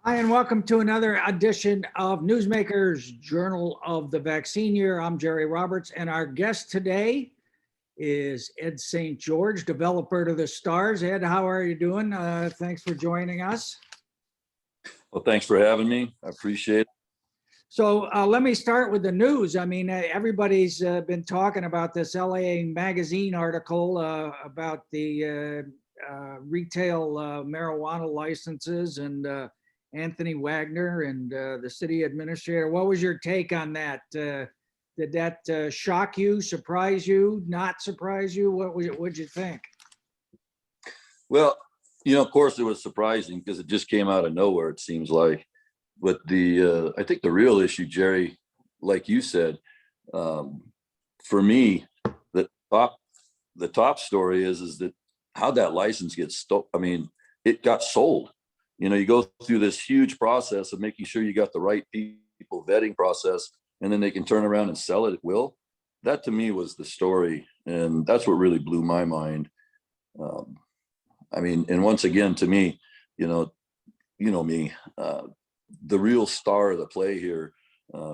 Hi, and welcome to another edition of Newsmakers Journal of the Vaccine Year. I'm Jerry Roberts, and our guest today is Ed St. George, developer to the stars. Ed, how are you doing? Thanks for joining us. Well, thanks for having me. I appreciate it. So let me start with the news. I mean, everybody's been talking about this LA Magazine article about the retail marijuana licenses and Anthony Wagner and the city administrator. What was your take on that? Did that shock you, surprise you, not surprise you? What'd you think? Well, of course it was surprising because it just came out of nowhere, it seems like. But I think the real issue, Jerry, like you said, for me, the top story is that how that license gets stolen. I mean, it got sold. You go through this huge process of making sure you got the right people, vetting process, and then they can turn around and sell it at will. That to me was the story, and that's what really blew my mind. I mean, and once again, to me, you know me. The real star of the play here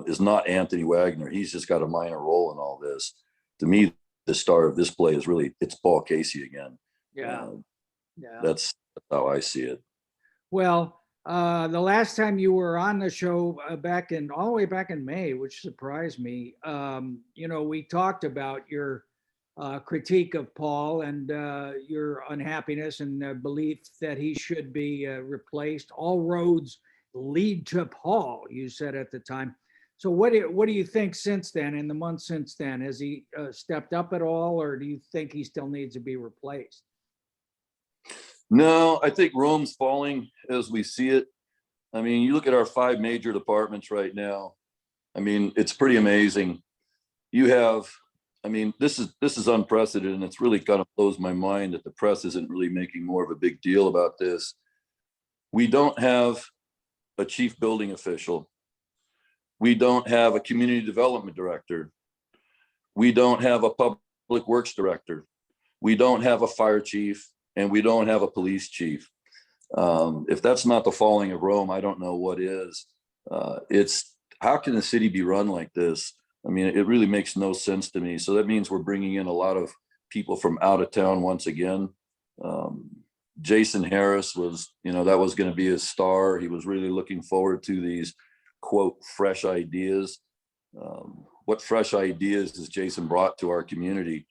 is not Anthony Wagner. He's just got a minor role in all this. To me, the star of this play is it's Paul Casey again. Yeah. That's how I see it. Well, the last time you were on the show all the way back in May, which surprised me, we talked about your critique of Paul and your unhappiness and belief that he should be replaced. All roads lead to Paul, you said at the time. So what do you think since then, in the months since then? Has he stepped up at all, or do you think he still needs to be replaced? No, I think Rome's falling as we see it. I mean, you look at our 5 major departments right now. I mean, it's pretty amazing. This is unprecedented, and it's really kind of blows my mind that the press isn't really making more of a big deal about this. We don't have a chief building official. We don't have a community development director. We don't have a public works director. We don't have a fire chief, and we don't have a police chief. If that's not the falling of Rome, I don't know what is. It's how can the city be run like this? I mean, it really makes no sense to me. So that means we're bringing in a lot of people from out of town once again. Jason Harris was, that was going to be his star. He was really looking forward to these, quote, fresh ideas. What fresh ideas has Jason brought to our community?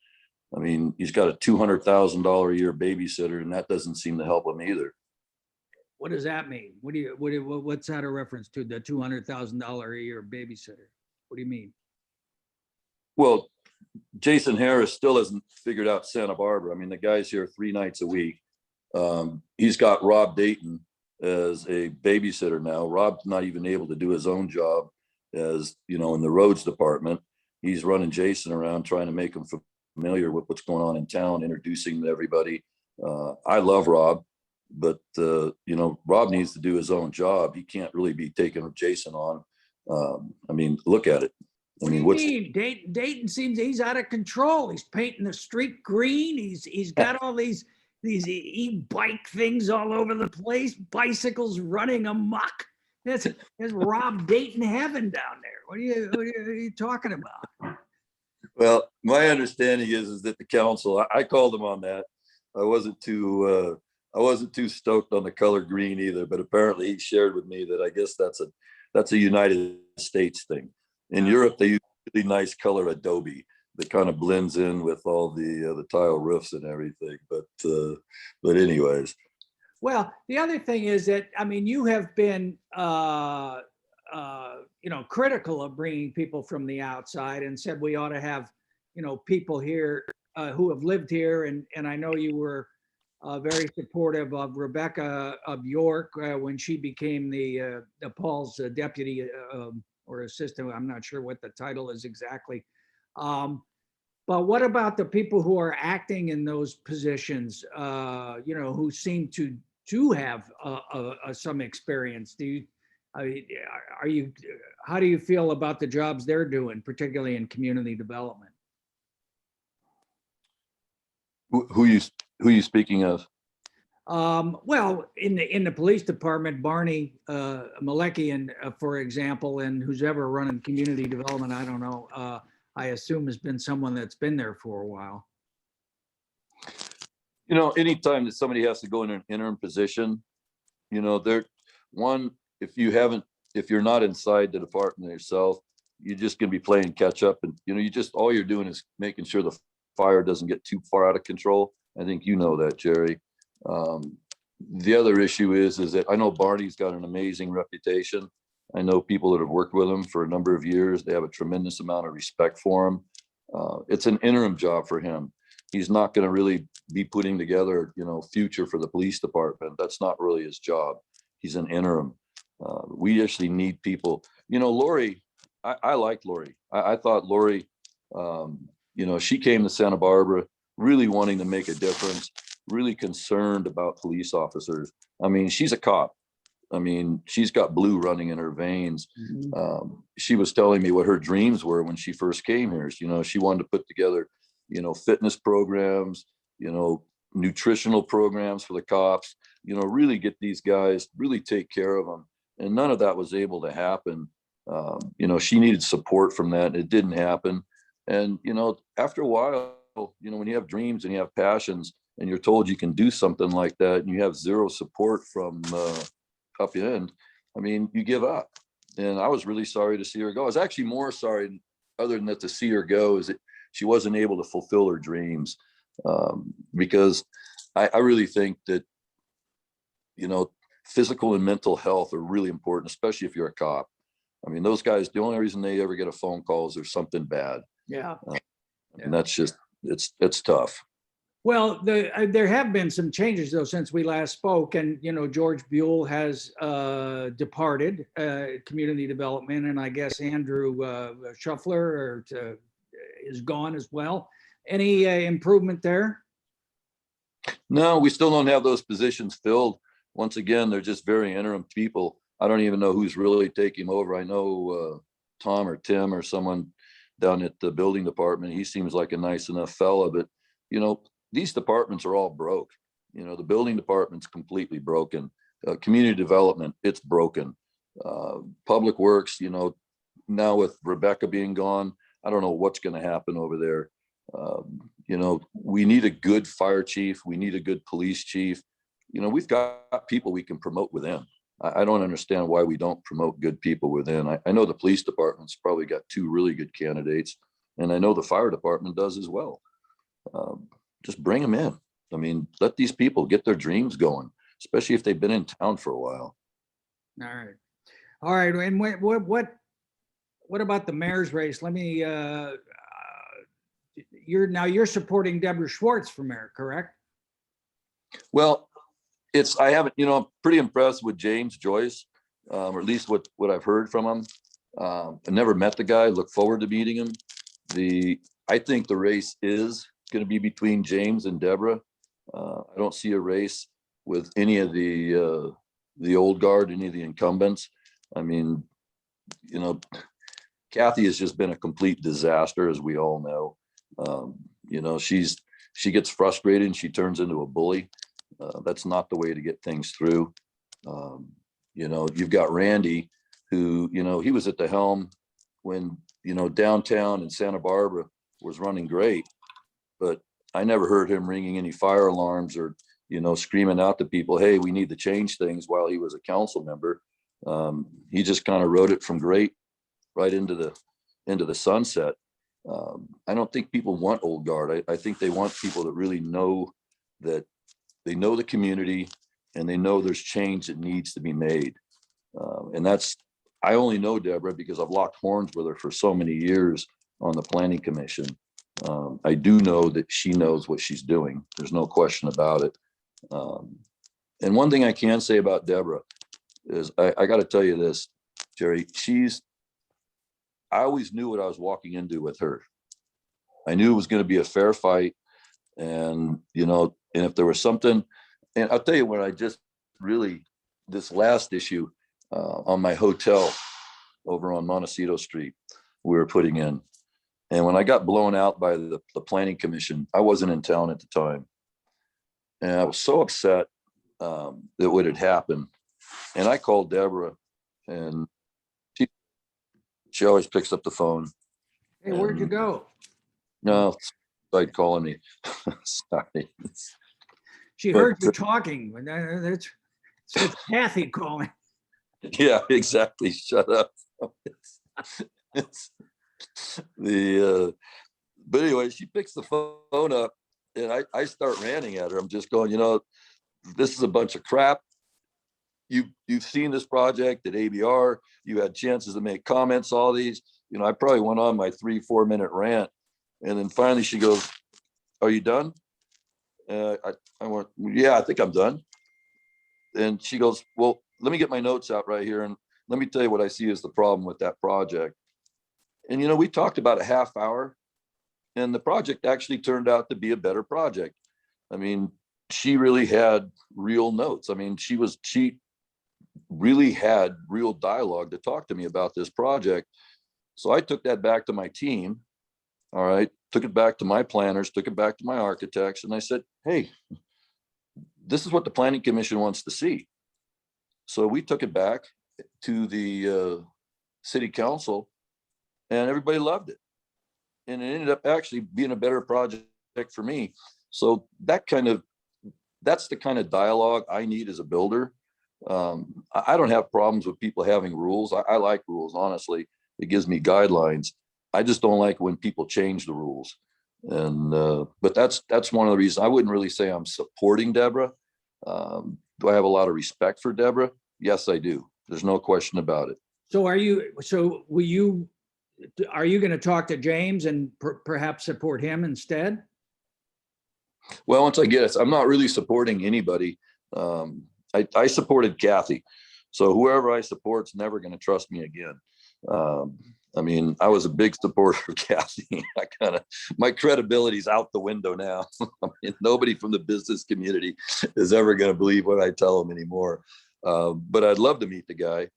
I mean, he's got a $200,000 a year babysitter, and that doesn't seem to help him either. What does that mean? What's that a reference to, the $200,000 a year babysitter? What do you mean? Well, Jason Harris still hasn't figured out Santa Barbara. I mean, the guy's here 3 nights a week. He's got Rob Dayton as a babysitter now. Rob's not even able to do his own job as, in the roads department. He's running Jason around trying to make him familiar with what's going on in town, introducing to everybody. I love Rob, but Rob needs to do his own job. He can't really be taking Jason on. I mean, look at it. What do you mean? Dayton seems he's out of control. He's painting the street green. He's got all these e-bike things all over the place, bicycles running amok. There's Rob Dayton heaven down there. What are you talking about? Well, my understanding is that the council, I called him on that. I wasn't too stoked on the color green either, but apparently he shared with me that I guess that's a United States thing. In Europe, they use really nice color adobe that kind of blends in with all the tile roofs and everything. But anyways. Well, the other thing is that, I mean, you have been critical of bringing people from the outside and said we ought to have, people here who have lived here. And I know you were very supportive of Rebecca of York when she became the Paul's deputy or assistant. I'm not sure what the title is exactly. But what about the people who are acting in those positions, who seem to have some experience? How do you feel about the jobs they're doing, particularly in community development? Who are you speaking of? Well, in the police department, Barney Malecki, and for example, and who's ever running community development, I don't know. I assume has been someone that's been there for a while. Anytime that somebody has to go in an interim position, they're one, if you're not inside the department yourself, you're just going to be playing catch up. And, all you're doing is making sure the fire doesn't get too far out of control. I think you know that, Jerry. The other issue is that I know Barney's got an amazing reputation. I know people that have worked with him for a number of years. They have a tremendous amount of respect for him. It's an interim job for him. He's not going to really be putting together, future for the police department. That's not really his job. He's an interim. We actually need people. Lori, I liked Lori. I thought Lori, she came to Santa Barbara really wanting to make a difference, really concerned about police officers. I mean, she's a cop. I mean, she's got blue running in her veins. She was telling me what her dreams were when she first came here. She wanted to put together, fitness programs, nutritional programs for the cops, really get these guys, really take care of them. And none of that was able to happen. She needed support from that. And it didn't happen. And, after a while, when you have dreams and you have passions and you're told you can do something like that and you have zero support from up end, I mean, you give up. And I was really sorry to see her go. I was actually more sorry, other than that, to see her go, is that she wasn't able to fulfill her dreams. Because I really think that, physical and mental health are really important, especially if you're a cop. I mean, those guys, the only reason they ever get a phone call is there's something bad. Yeah. And that's just, it's tough. Well, there have been some changes though since we last spoke, and George Buell has departed community development, and I guess Andrew Shuffler is gone as well. Any improvement there? No, we still don't have those positions filled. Once again, they're just very interim people. I don't even know who's really taking over. I know Tom or Tim or someone down at the building department. He seems like a nice enough fella, but these departments are all broke. The building department's completely broken. Community development, it's broken. Public works, now with Rebecca being gone, I don't know what's going to happen over there. We need a good fire chief. We need a good police chief. We've got people we can promote within. I don't understand why we don't promote good people within. I know the police department's probably got 2 really good candidates, and I know the fire department does as well. Just bring them in. I mean, let these people get their dreams going, especially if they've been in town for a while. All right. And what about the mayor's race? Let me. You're supporting Deborah Schwartz for mayor, correct? Well, I'm pretty impressed with James Joyce, or at least what I've heard from him. I never met the guy, look forward to meeting him. I think the race is going to be between James and Deborah. I don't see a race with any of the old guard, any of the incumbents. I mean, Kathy has just been a complete disaster, as we all know. She gets frustrated and she turns into a bully. That's not the way to get things through. You've got Randy, who, he was at the helm when, downtown in Santa Barbara was running great, but I never heard him ringing any fire alarms or, screaming out to people, hey, we need to change things, while he was a council member. He just kind of rode it from great right into the sunset. I don't think people want old guard. I think they want people that really know that they know the community and they know there's change that needs to be made. I only know Deborah because I've locked horns with her for so many years on the planning commission. I do know that she knows what she's doing. There's no question about it. And one thing I can say about Deborah is I got to tell you this, Jerry, I always knew what I was walking into with her. I knew it was going to be a fair fight. And, and if there was something, and I'll tell you when I just really, this last issue on my hotel over on Montecito Street, we were putting in. And when I got blown out by the planning commission, I wasn't in town at the time. And I was so upset that what had happened. And I called Deborah, and she always picks up the phone. Hey, where'd you go? No, like calling me. Sorry. She But, heard you talking. It's Kathy calling. yeah, exactly. Shut up. It's but anyway, she picks the phone up, and I start ranting at her. I'm just going, this is a bunch of crap. You've seen this project at ABR. You had chances to make comments, all these. I probably went on my 3-4 minute rant. And then finally she goes, "Are you done?" I went, "Yeah, I think I'm done." And she goes, "Well, let me get my notes out right here. And let me tell you what I see as the problem with that project." And, we talked about a half hour, and the project actually turned out to be a better project. I mean, she really had real notes. I mean, she really had real dialogue to talk to me about this project. So I took that back to my team. All right. Took it back to my planners, took it back to my architects. And I said, "Hey, this is what the planning commission wants to see." So we took it back to the city council, and everybody loved it. And it ended up actually being a better project for me. So that's the kind of dialogue I need as a builder. I don't have problems with people having rules. I like rules, honestly. It gives me guidelines. I just don't like when people change the rules. And but that's one of the reasons I wouldn't really say I'm supporting Deborah. Do I have a lot of respect for Deborah? Yes, I do. There's no question about it. So are you going to talk to James and perhaps support him instead? Well, once I get it, I'm not really supporting anybody. I supported Kathy. So whoever I support's never going to trust me again. I mean, I was a big supporter of Kathy. My credibility's out the window now. I mean, nobody from the business community is ever going to believe what I tell them anymore. But I'd love to meet the guy.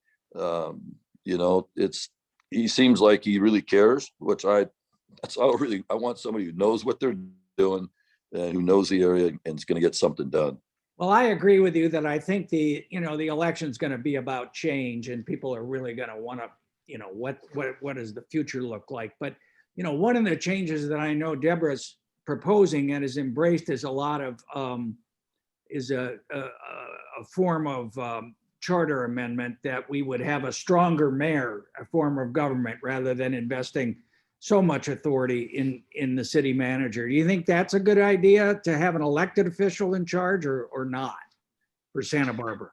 He seems like he really cares, which I want somebody who knows what they're doing and who knows the area and is going to get something done. Well, I agree with you that I think the election's going to be about change, and people are really going to want to, what does the future look like? But, one of the changes that I know Deborah's proposing and is embraced is a lot of, is a form of charter amendment that we would have a stronger mayor, a form of government, rather than investing so much authority in the city manager. Do you think that's a good idea to have an elected official in charge or not for Santa Barbara?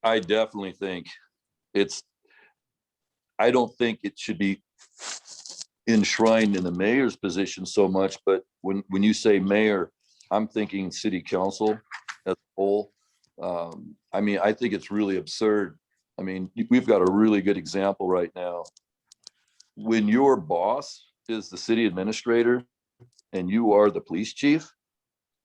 I definitely think I don't think it should be enshrined in the mayor's position so much, but when you say mayor, I'm thinking city council as a whole. I mean, I think it's really absurd. I mean, we've got a really good example right now. When your boss is the city administrator and you are the police chief,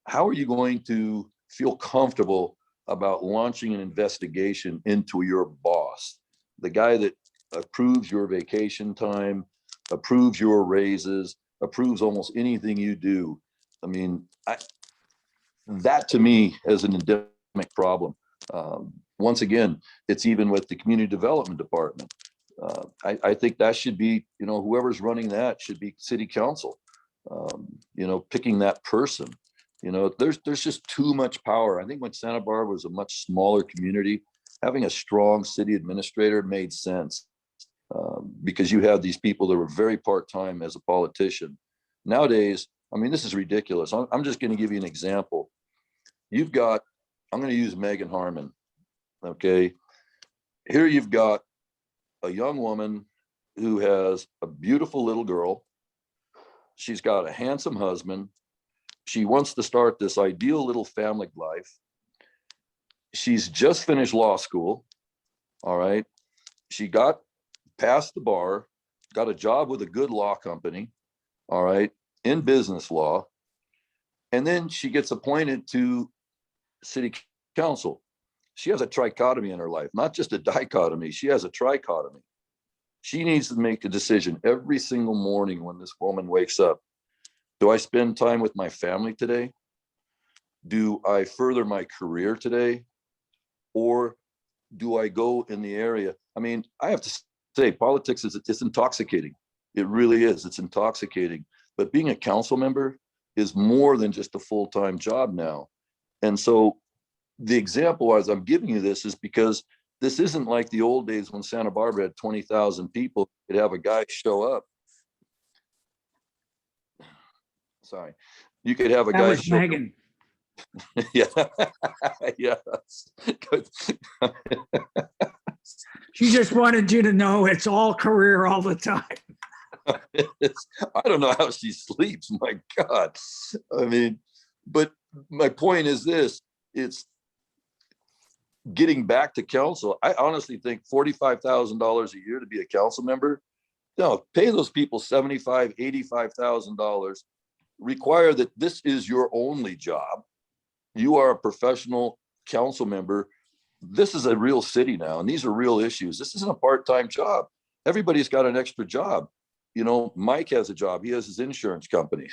how are you going to feel comfortable about launching an investigation into your boss, the guy that approves your vacation time, approves your raises, approves almost anything you do? I mean, that to me is an endemic problem. Once again, it's even with the community development department. I think that should be, whoever's running that should be city council, picking that person. There's just too much power. I think when Santa Barbara was a much smaller community, having a strong city administrator made sense, because you have these people that were very part-time as a politician. Nowadays, I mean, this is ridiculous. I'm just going to give you an example. I'm going to use Megan Harmon. Okay. Here you've got a young woman who has a beautiful little girl. She's got a handsome husband. She wants to start this ideal little family life. She's just finished law school. All right. She got past the bar, got a job with a good law company. All right. In business law. And then she gets appointed to city council. She has a trichotomy in her life, not just a dichotomy. She has a trichotomy. She needs to make a decision every single morning when this woman wakes up. Do I spend time with my family today? do I further my career today, or do I go in the area? I mean, I have to say, politics it's intoxicating. It really is. It's intoxicating. But being a council member is more than just a full-time job now. And so the example as I'm giving you this is because this isn't like the old days when Santa Barbara had 20,000 people. You'd have a guy show up. Sorry. You could have a That guy was show up. Megan. Yeah. Yes. She just wanted you to know it's all career all the time. I don't know how she sleeps. My God. I mean, but my point is this, it's getting back to council. I honestly think $45,000 a year to be a council member. No, pay those people $75,000, $85,000. Require that this is your only job. You are a professional council member. This is a real city now, and these are real issues. This isn't a part-time job. Everybody's got an extra job. You know, Mike has a job. He has his insurance company.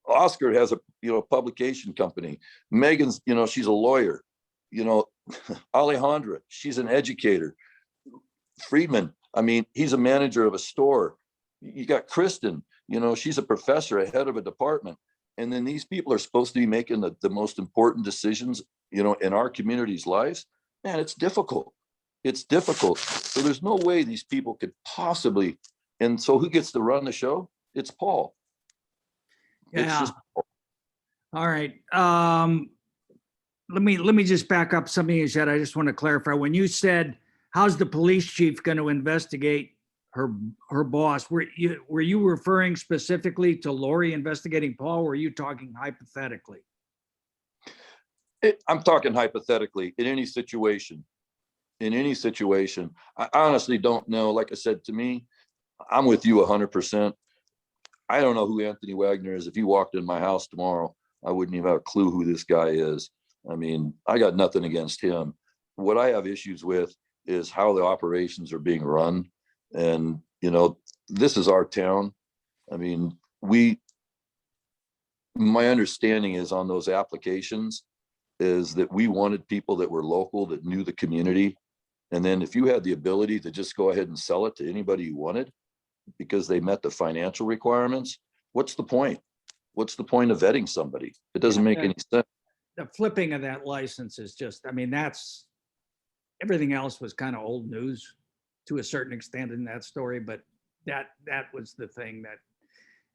Oscar has a, publication company. Megan's, she's a lawyer. Alejandra, she's an educator. Friedman, I mean, he's a manager of a store. You got Kristen, she's a professor, a head of a department. And then these people are supposed to be making the most important decisions, in our community's lives. Man, it's difficult. It's difficult. So there's no way these people could possibly. And so who gets to run the show? It's Paul. Yeah. It's just Paul. All right. Let me just back up something you said. I just want to clarify. When you said, how's the police chief going to investigate her boss? Were you referring specifically to Lori investigating Paul? Or were you talking hypothetically? I'm talking hypothetically in any situation. I honestly don't know. Like I said, to me, I'm with you 100%. I don't know who Anthony Wagner is. If he walked in my house tomorrow, I wouldn't even have a clue who this guy is. I mean, I got nothing against him. What I have issues with is how the operations are being run. And, this is our town. I mean, my understanding is on those applications is that we wanted people that were local, that knew the community. And then if you had the ability to just go ahead and sell it to anybody you wanted because they met the financial requirements, what's the point? What's the point of vetting somebody? It doesn't make any sense. The flipping of that license is just, that's, everything else was kind of old news to a certain extent in that story, but that was the thing that,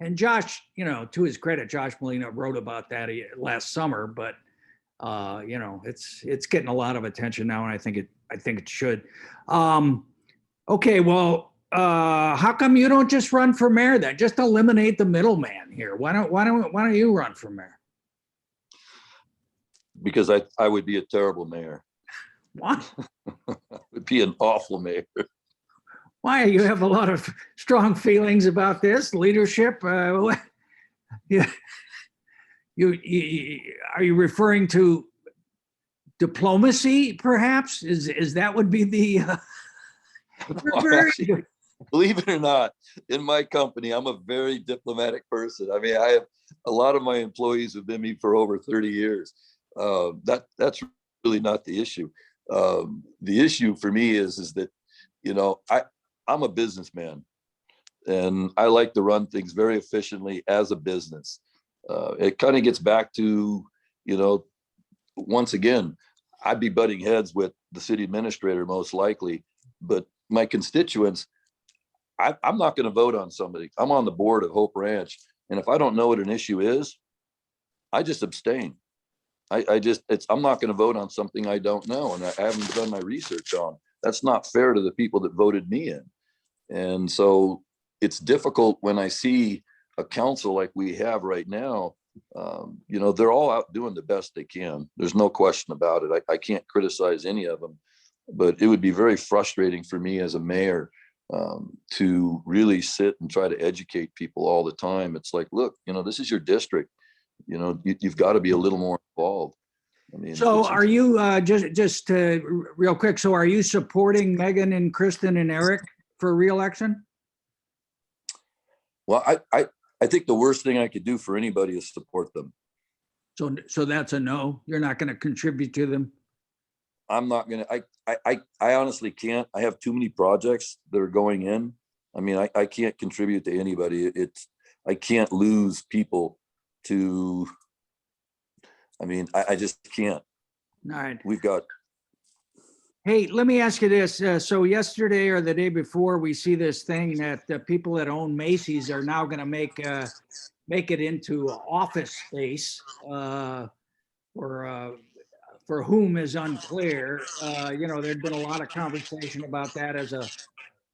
and Josh, to his credit, Josh Molina wrote about that last summer, but it's getting a lot of attention now, and I think it should. Okay, well, how come you don't just run for mayor then? Just eliminate the middleman here. Why don't you run for mayor? Because I would be a terrible mayor. What? I would be an awful mayor. Why? You have a lot of strong feelings about this leadership. Yeah. Are you referring to diplomacy, perhaps? Is that would be the? Believe it or not, in my company, I'm a very diplomatic person. I mean, I have a lot of my employees have been with me for over 30 years. That's really not the issue. The issue for me is that, I'm a businessman and I like to run things very efficiently as a business. It kind of gets back to, once again, I'd be butting heads with the city administrator most likely, but my constituents, I'm not going to vote on somebody. I'm on the board of Hope Ranch. And if I don't know what an issue is, I just abstain. I'm not going to vote on something I don't know and I haven't done my research on. That's not fair to the people that voted me in. And so it's difficult when I see a council like we have right now. They're all out doing the best they can. There's no question about it. I can't criticize any of them, but it would be very frustrating for me as a mayor to really sit and try to educate people all the time. It's like, look, this is your district. You've got to be a little more involved. I mean, so are you just real quick? So are you supporting Megan and Kristen and Eric for re-election? Well, I think the worst thing I could do for anybody is support them. So that's a no. You're not going to contribute to them. I'm not gonna, I honestly can't. I have too many projects that are going in. I mean, I can't contribute to anybody. I can't lose people to, I mean, I just can't. All right. We've got, Hey, let me ask you this. So yesterday or the day before, we see this thing that the people that own Macy's are now going to make it into office space for whom is unclear. There'd been a lot of conversation about that as a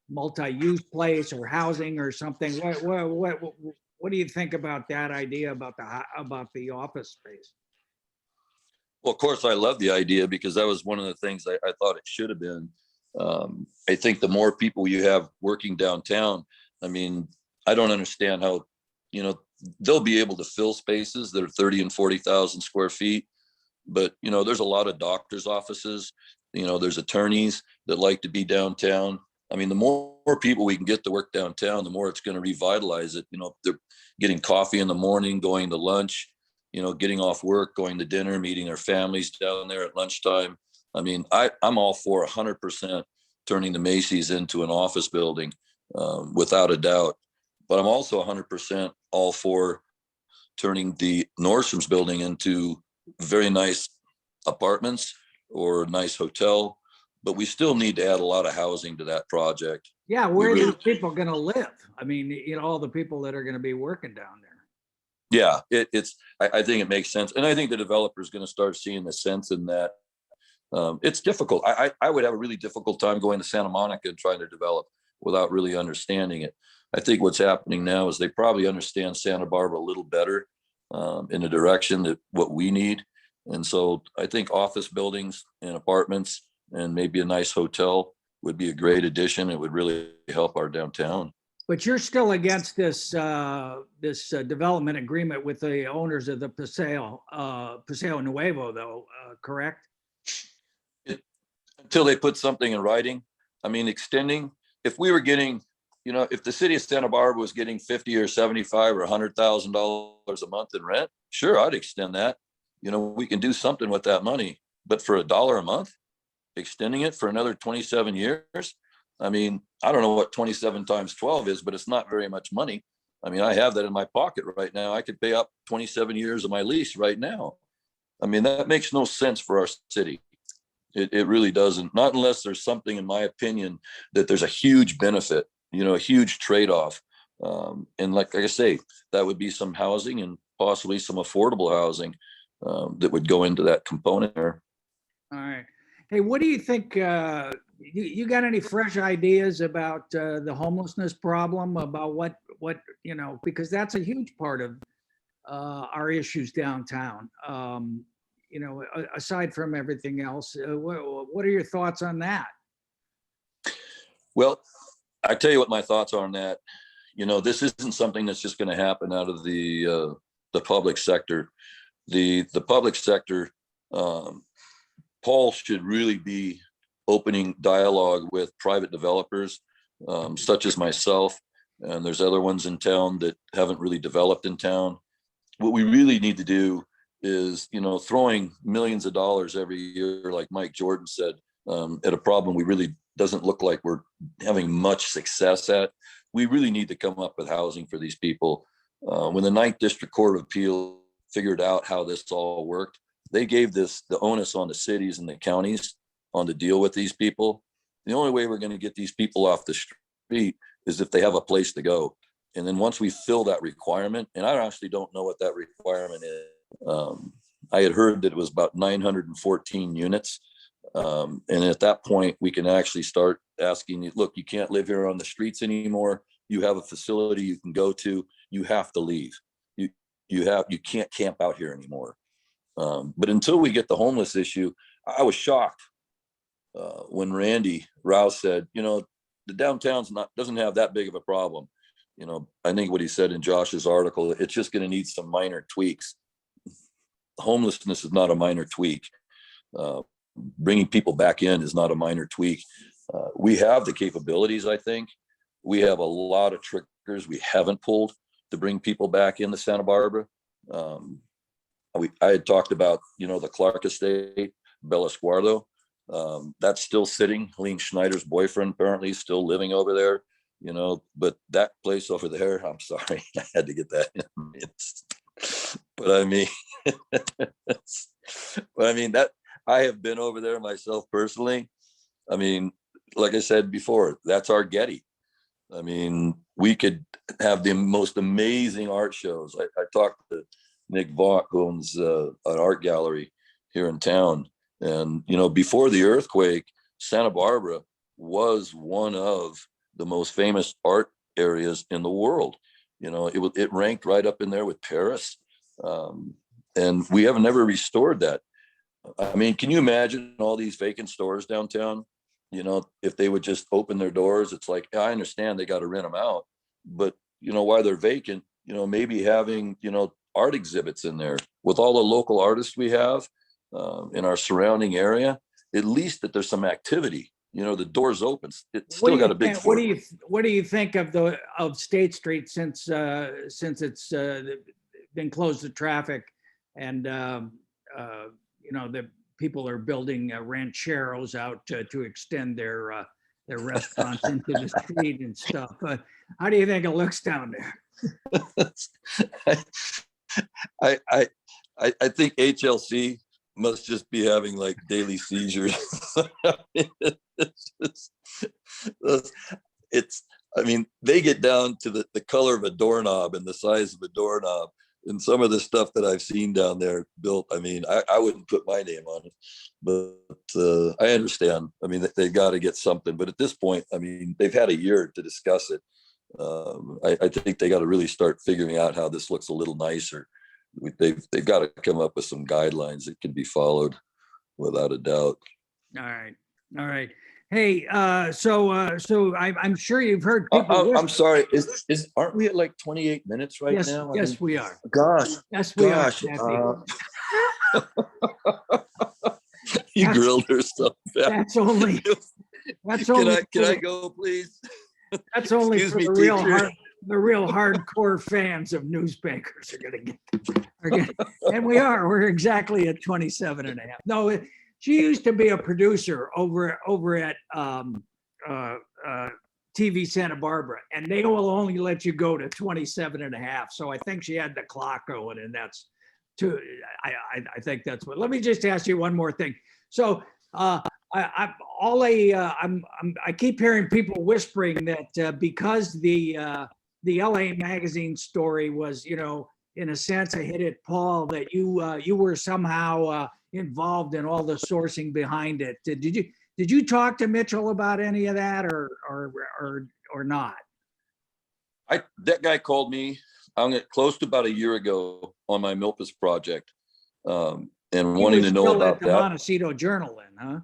multi-use place or housing or something. What do you think about that idea about the office space? well, of course, I love the idea because that was one of the things I thought it should have been. I think the more people you have working downtown, I mean, I don't understand how, they'll be able to fill spaces that are 30 and 40,000 square feet. But, there's a lot of doctors' offices, there's attorneys that like to be downtown. I mean, the more people we can get to work downtown, the more it's going to revitalize it. They're getting coffee in the morning, going to lunch, getting off work, going to dinner, meeting their families down there at lunchtime. I mean, I'm all for 100% turning the Macy's into an office building, without a doubt. But I'm also 100% all for turning the Nordstrom's building into very nice apartments or a nice hotel. But we still need to add a lot of housing to that project. Yeah, where are those people going to live? I mean, all the people that are going to be working down there. Yeah, I think it makes sense. And I think the developer is going to start seeing the sense in that. It's difficult. I would have a really difficult time going to Santa Monica and trying to develop without really understanding it. I think what's happening now is they probably understand Santa Barbara a little better, in the direction that what we need. And so I think office buildings and apartments and maybe a nice hotel would be a great addition. It would really help our downtown. But you're still against this development agreement with the owners of the Paseo Nuevo, though, correct? Until they put something in writing. I mean, extending, if we were getting, if the city of Santa Barbara was getting 50 or 75 or $100,000 a month in rent, sure, I'd extend that. We can do something with that money. But for $1 a month, extending it for another 27 years, I mean, I don't know what 27 times 12 is, but it's not very much money. I mean, I have that in my pocket right now. I could pay up 27 years of my lease right now. I mean, that makes no sense for our city. It really doesn't, not unless there's something, in my opinion, that there's a huge benefit, a huge trade-off. And like I say, that would be some housing and possibly some affordable housing that would go into that component there. All right. Hey, what do you think? You got any fresh ideas about the homelessness problem? About what because that's a huge part of our issues downtown. Aside from everything else, what are your thoughts on that? Well, I tell you what my thoughts are on that. This isn't something that's just going to happen out of the public sector. The public sector, Paul should really be opening dialogue with private developers, such as myself, and there's other ones in town that haven't really developed in town. What we really need to do is, throwing millions of dollars every year, like Mike Jordan said, at a problem we really doesn't look like we're having much success at. We really need to come up with housing for these people. When the 9th District Court of Appeal figured out how this all worked, they gave the onus on the cities and the counties on to deal with these people. The only way we're going to get these people off the street is if they have a place to go. And then once we fill that requirement, and I actually don't know what that requirement is. I had heard that it was about 914 units. And at that point, we can actually start asking you, look, you can't live here on the streets anymore. You have a facility you can go to. You have to leave. You can't camp out here anymore. But until we get the homeless issue, I was shocked when Randy Rouse said, the downtown's doesn't have that big of a problem. I think what he said in Josh's article, it's just going to need some minor tweaks. Homelessness is not a minor tweak. Bringing people back in is not a minor tweak. We have the capabilities, I think. We have a lot of triggers we haven't pulled to bring people back into Santa Barbara. I had talked about, the Clark estate, Bella Squardo. That's still sitting. Helene Schneider's boyfriend apparently is still living over there, but that place over there, I'm sorry, I had to get that in. But I mean, that I have been over there myself personally. I mean, like I said before, that's our Getty. I mean, we could have the most amazing art shows. I talked to Nick Vaught, who owns an art gallery here in town. And, before the earthquake, Santa Barbara was one of the most famous art areas in the world. It ranked right up in there with Paris. And we have never restored that. I mean, can you imagine all these vacant stores downtown? If they would just open their doors, it's like, I understand they got to rent them out, but while they're vacant, maybe having, art exhibits in there with all the local artists we have in our surrounding area, at least that there's some activity, the doors open. It's still got a big What do you think of State Street since it's been closed to traffic and the people are building rancheros out to extend their restaurants into the street and stuff. How do you think it looks down there? I think HLC must just be having like daily seizures. They get down to the color of a doorknob and the size of a doorknob. And some of the stuff that I've seen down there built, I wouldn't put my name on it, but I understand. They've got to get something. But at this point, they've had a year to discuss it. I think they got to really start figuring out how this looks a little nicer. They've got to come up with some guidelines that can be followed without a doubt. All right. Hey, so I'm sure you've heard people. I'm sorry. Aren't we at like 28 minutes right now? Yes, we are. Gosh. Yes, we are. You grilled her stuff. That's only. Can I go, please? That's only Excuse for me, the real hardcore fans of Newsmakers are gonna get. And we're exactly at 27 and a half. No, she used to be a producer over at TV Santa Barbara, and they will only let you go to 27 and a half. So I think she had the clock going, and that's too. I think that's what. Let me just ask you one more thing. So I keep hearing people whispering that because the LA Magazine story was, in a sense, a hit at Paul, that you were somehow involved in all the sourcing behind it. Did you talk to Mitchell about any of that or not? That guy called me close to about a year ago on my Milpas project, and wanting to know about the that. Montecito Journal then, huh?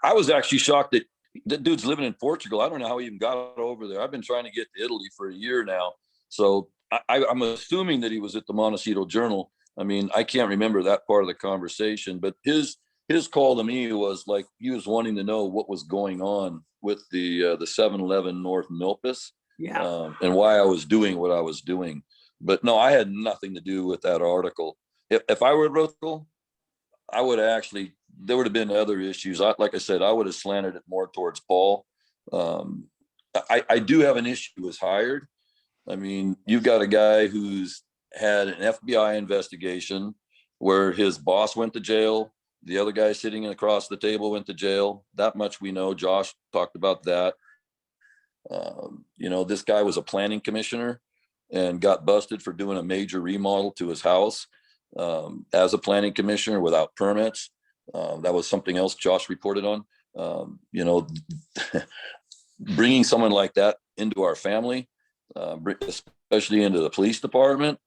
I was actually shocked that that dude's living in Portugal. I don't know how he even got over there. I've been trying to get to Italy for a year now. So I'm assuming that he was at the Montecito Journal. I can't remember that part of the conversation, but his call to me was like he was wanting to know what was going on with the 7-Eleven North Milpas, and why I was doing what I was doing. But no, I had nothing to do with that article. If I were wrote the article, I would actually, there would have been other issues. Like I said, I would have slanted it more towards Paul. I do have an issue with Hired. You've got a guy who's had an FBI investigation where his boss went to jail. The other guy sitting across the table went to jail. That much we know. Josh talked about that. This guy was a planning commissioner and got busted for doing a major remodel to his house as a planning commissioner without permits. That was something else Josh reported on. Bringing someone like that into our family, especially into the police department,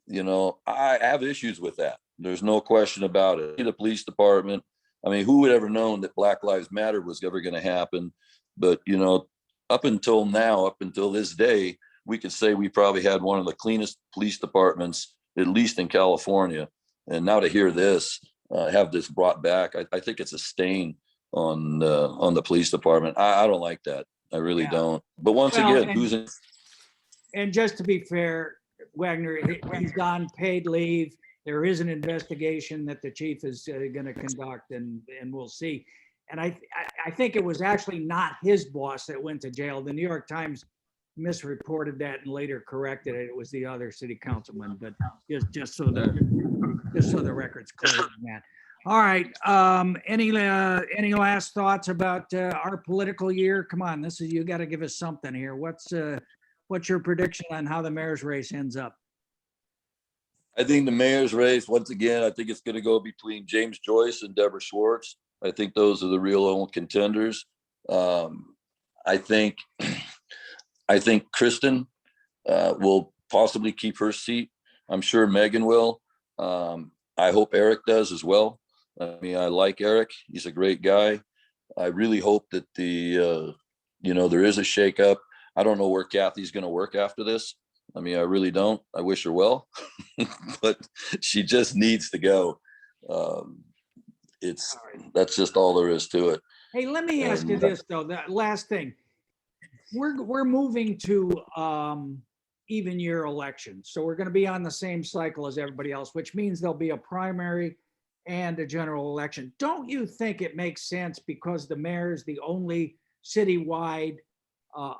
I have issues with that. There's no question about it. The police department, who would ever known that Black Lives Matter was ever going to happen? But, up until now, up until this day, we could say we probably had one of the cleanest police departments, at least in California. And now to hear this, have this brought back, I think it's a stain on the police department. I don't like that. I really don't. But once again, who's in? And just to be fair, Wagner, he's on paid leave. There is an investigation that the chief is going to conduct, and we'll see. And I think it was actually not his boss that went to jail. The New York Times misreported that and later corrected it. It was the other city councilman, but just so the record's clear on that. All right. Any last thoughts about our political year? Come on, you got to give us something here. What's your prediction on how the mayor's race ends up? I think the mayor's race, once again, I think it's going to go between James Joyce and Deborah Schwartz. I think those are the real old contenders. I think Kristen will possibly keep her seat. I'm sure Megan will. I hope Eric does as well. I mean, I like Eric. He's a great guy. I really hope that there is a shakeup. I don't know where Kathy's going to work after this. I mean, I really don't. I wish her well, but she just needs to go. That's just all there is to it. Hey, let me ask you this though. That last thing, we're moving to even year elections, so we're going to be on the same cycle as everybody else, which means there'll be a primary and a general election. Don't you think it makes sense, because the mayor is the only citywide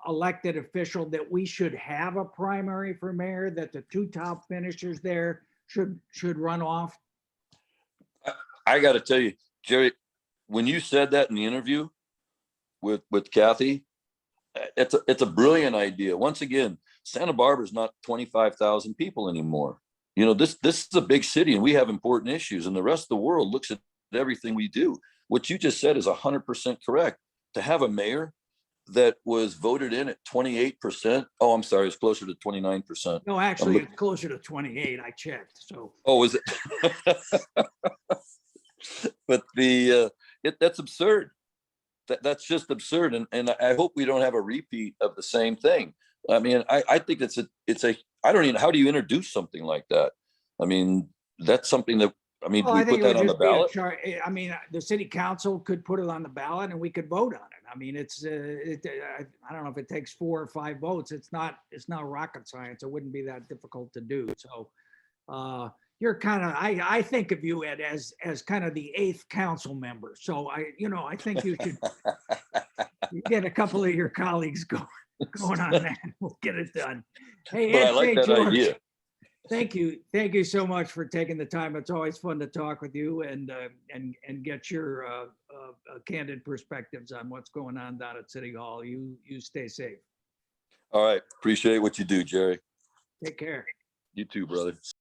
elected official, that we should have a primary for mayor, that the two top finishers there should run off? I got to tell you, Jerry, when you said that in the interview with Kathy, it's a brilliant idea. Once again, Santa Barbara is not 25,000 people anymore. You know, this is a big city, and we have important issues, and the rest of the world looks at everything we do. What you just said is 100% correct. To have a mayor that was voted in at 28%. Oh, I'm sorry, it's closer to 29%. No, actually, it's closer to 28. I checked. So. Oh, is it? But that's absurd. That's just absurd, and I hope we don't have a repeat of the same thing. I mean, I think it's a I don't even, how do you introduce something like that? I mean, that's something that, I mean, do we put that on the ballot? I mean, the city council could put it on the ballot and we could vote on it. I mean, I don't know if it takes 4 or 5 votes. It's not rocket science. It wouldn't be that difficult to do. So you're kind of, I think of you as kind of the 8th council member. So I think you should get a couple of your colleagues going on that. We'll get it done. Hey, But I like that George, idea. Thank you so much for taking the time. It's always fun to talk with you and get your candid perspectives on what's going on down at City Hall. You stay safe. All right. Appreciate what you do, Jerry. Take care. You too, brother.